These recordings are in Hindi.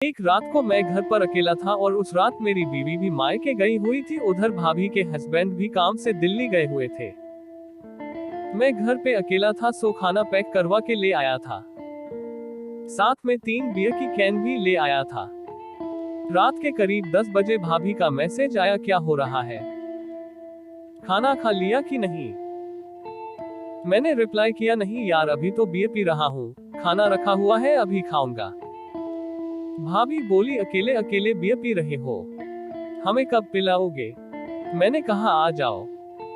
एक रात को मैं घर पर अकेला था और उस रात मेरी बीवी भी मायके गई हुई थी। उधर भाभी के हस्बैंड भी काम से दिल्ली गए हुए थे। मैं घर पे अकेला था, सो खाना पैक करवा के ले आया था। साथ में 3 बियर की कैन भी ले आया था। रात के करीब 10 बजे भाभी का मैसेज आया, क्या हो रहा है, खाना खा लिया कि नहीं। मैंने रिप्लाई किया, नहीं यार, अभी तो बियर पी रहा हूँ, खाना रखा हुआ है, अभी खाऊंगा। भाभी बोली, अकेले अकेले बियर पी रहे हो, हमें कब पिलाओगे। मैंने कहा आ जाओ,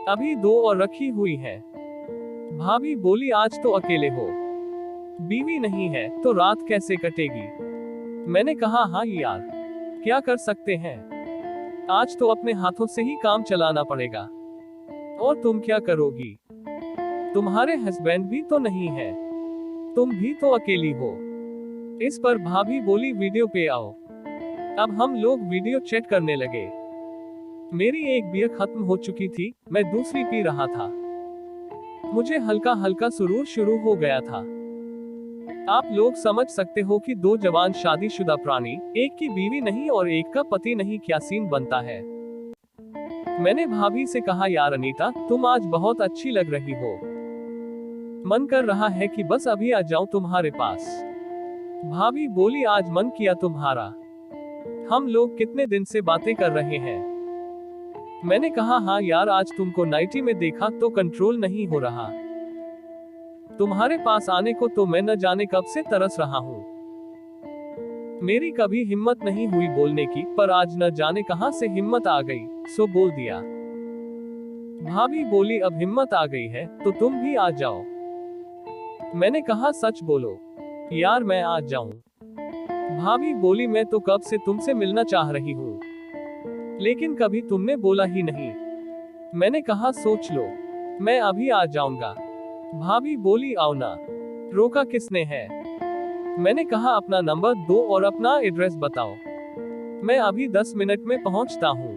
अभी 2 और रखी हुई है। भाभी बोली, आज तो अकेले हो, बीवी नहीं है तो रात कैसे कटेगी। मैंने कहा हाँ यार, क्या कर सकते हैं, आज तो अपने हाथों से ही काम चलाना पड़ेगा। और तुम क्या करोगी, तुम्हारे हस्बैंड भी तो नहीं है, तुम भी तो अकेली हो। इस पर भाभी बोली, वीडियो पे आओ। अब हम लोग वीडियो चैट करने लगे। मेरी एक बियर खत्म हो चुकी थी, मैं दूसरी पी रहा था। मुझे हल्का हल्का सुरूर शुरू हो गया था। आप लोग समझ सकते हो कि 2 जवान शादीशुदा प्राणी, एक की बीवी नहीं और एक का पति नहीं, क्या सीन बनता है। मैंने भाभी से कहा, यार अनीता, तुम आज बहुत अच्छी लग रही हो, मन कर रहा है कि बस अभी आ जाऊं तुम्हारे पास। भाभी बोली, आज मन किया तुम्हारा, हम लोग कितने दिन से बातें कर रहे हैं। मैंने कहा हाँ यार, आज तुमको नाइटी में देखा तो कंट्रोल नहीं हो रहा, तुम्हारे पास आने को तो मैं न जाने कब से तरस रहा हूँ। मेरी कभी हिम्मत नहीं हुई बोलने की, पर आज न जाने कहां से हिम्मत आ गई, सो बोल दिया। भाभी बोली, अब हिम्मत आ गई है तो तुम भी आ जाओ। मैंने कहा सच बोलो यार, मैं आ जाऊं। भाभी बोली, मैं तो कब से तुमसे मिलना चाह रही हूँ, लेकिन कभी तुमने बोला ही नहीं। मैंने कहा सोच लो, मैं अभी आ जाऊंगा। भाभी बोली, आओ ना, रोका किसने है। मैंने कहा अपना नंबर दो और अपना एड्रेस बताओ, मैं अभी 10 मिनट में पहुंचता हूँ।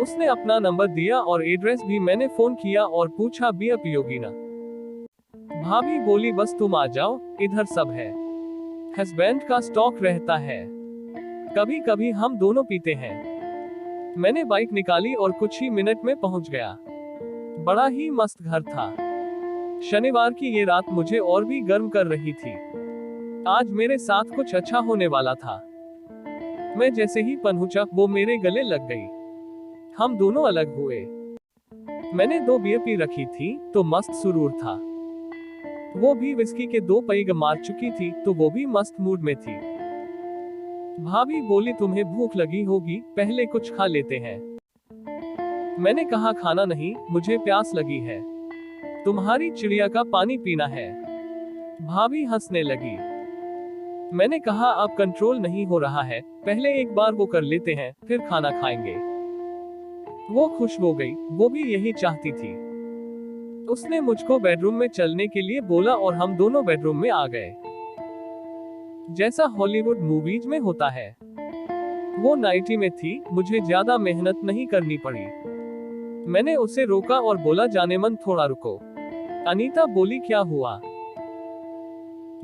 उसने अपना नंबर दिया और एड्रेस भी। मैंने फोन किया और पूछा, बियर पियोगी ना। भाभी बोली, बस तुम आ जाओ, इधर सब है, हस्बैंड का स्टॉक रहता है, कभी कभी हम दोनों पीते हैं। मैंने बाइक निकाली और कुछ ही मिनट में पहुंच गया। बड़ा ही मस्त घर था। शनिवार की ये रात मुझे और भी गर्म कर रही थी। आज मेरे साथ कुछ अच्छा होने वाला था। मैं जैसे ही पहुंचा, वो मेरे गले लग गई। हम दोनों अलग हुए। मैंने 2 बियर पी रखी थी तो मस्त सुरूर था, वो भी विस्की के 2 पैग मार चुकी थी तो वो भी मस्त मूड में थी। भाभी बोली, तुम्हें भूख लगी होगी, पहले कुछ खा लेते हैं। मैंने कहा खाना नहीं, मुझे प्यास लगी है, तुम्हारी चिड़िया का पानी पीना है। भाभी हंसने लगी। मैंने कहा अब कंट्रोल नहीं हो रहा है, पहले एक बार वो कर लेते हैं, फिर खाना खाएंगे। वो खुश हो गई, वो भी यही चाहती थी। उसने मुझको बेडरूम में चलने के लिए बोला और हम दोनों बेडरूम में आ गए, जैसा हॉलीवुड मूवीज में होता है। वो नाइटी में थी, मुझे ज्यादा मेहनत नहीं करनी पड़ी। मैंने उसे रोका और बोला, जाने मन थोड़ा रुको। अनीता बोली, क्या हुआ।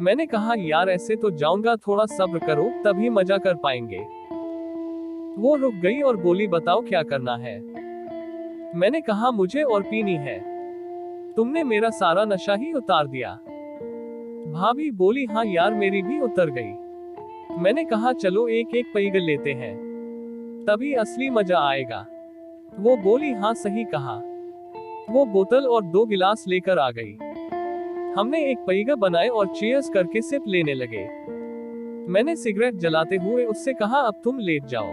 मैंने कहा, यार ऐसे तो जाऊंगा, थोड़ा सब्र करो, तभी मजा कर पाएंगे। वो रुक गई और बोली, बताओ क्या करना है। मैंने कहा, मुझे और पीनी है, तुमने मेरा सारा नशा ही उतार दिया। भाभी बोली, हाँ यार, मेरी भी उतर गई। मैंने कहा, चलो एक एक पैग लेते हैं, तभी असली मजा आएगा। वो बोली, हाँ सही कहा। वो बोतल और 2 गिलास लेकर आ गई। हमने एक पैगा बनाए और चीयर्स करके सिप लेने लगे। मैंने सिगरेट जलाते हुए उससे कहा, अब तुम लेट जाओ,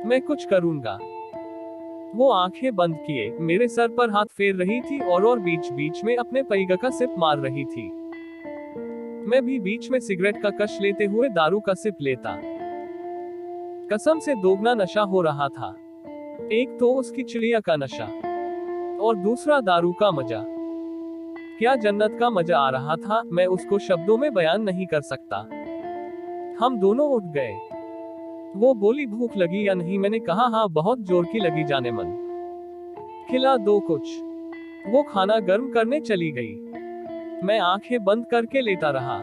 मैं कुछ करूंगा। वो आंखें बंद किए मेरे सर पर हाथ फेर रही थी और बीच बीच में अपने पैगा का सिप मार रही थी। मैं भी बीच में सिगरेट का कश लेते हुए दारू का सिप लेता। कसम से दोगुना नशा हो रहा था, एक तो उसकी चिड़िया का नशा और दूसरा दारू का मजा। क्या जन्नत का मजा आ रहा था, मैं उसको शब्दों में बयान नहीं कर सकता। हम दोनों उठ गए। वो बोली, भूख लगी या नहीं। मैंने कहा, हाँ बहुत जोर की लगी, जाने मन, खिला दो कुछ। वो खाना गर्म करने चली गई। मैं आंखें बंद करके लेटा रहा।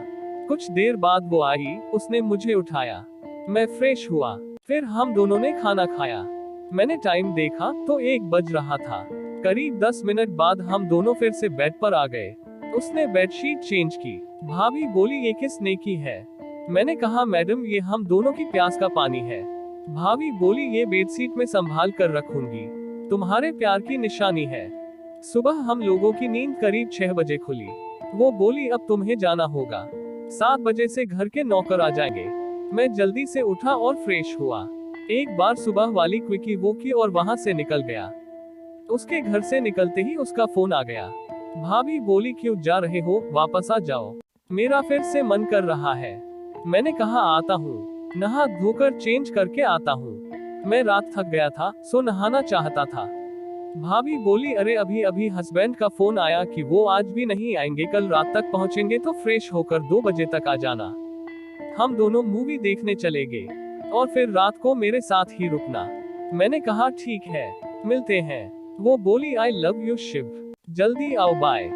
कुछ देर बाद वो आई, उसने मुझे उठाया। मैं फ्रेश हुआ, फिर हम दोनों ने खाना खाया। मैंने टाइम देखा तो 1 बज रहा था। करीब 10 मिनट बाद हम दोनों फिर से बेड पर आ गए। उसने बेडशीट चेंज की। भाभी बोली ये किसने की है? मैंने कहा मैडम ये हम दोनों की प्यास का पानी है। भाभी बोली ये बेडशीट में संभाल कर रखूंगी, तुम्हारे प्यार की निशानी है। सुबह हम लोगों की नींद करीब 6 बजे खुली। वो बोली अब तुम्हें जाना होगा, 7 बजे से घर के नौकर आ जाएंगे। मैं जल्दी से उठा और फ्रेश हुआ। एक बार सुबह वाली क्विकी वो की और वहां से निकल गया। उसके घर से निकलते ही उसका फोन आ गया। भाभी बोली क्यों जा रहे हो, वापस आ जाओ, मेरा फिर से मन कर रहा है। मैंने कहा आता हूँ, नहा धोकर चेंज करके आता हूँ। मैं रात थक गया था, सो नहाना चाहता था। भाभी बोली अरे अभी अभी हस्बैंड का फोन आया कि वो आज भी नहीं आएंगे, कल रात तक पहुंचेंगे, तो फ्रेश होकर 2 बजे तक आ जाना। हम दोनों मूवी देखने चले गए और फिर रात को मेरे साथ ही रुकना। मैंने कहा ठीक है, मिलते हैं। वो बोली आई लव यू शिव, जल्दी आओ, बाय।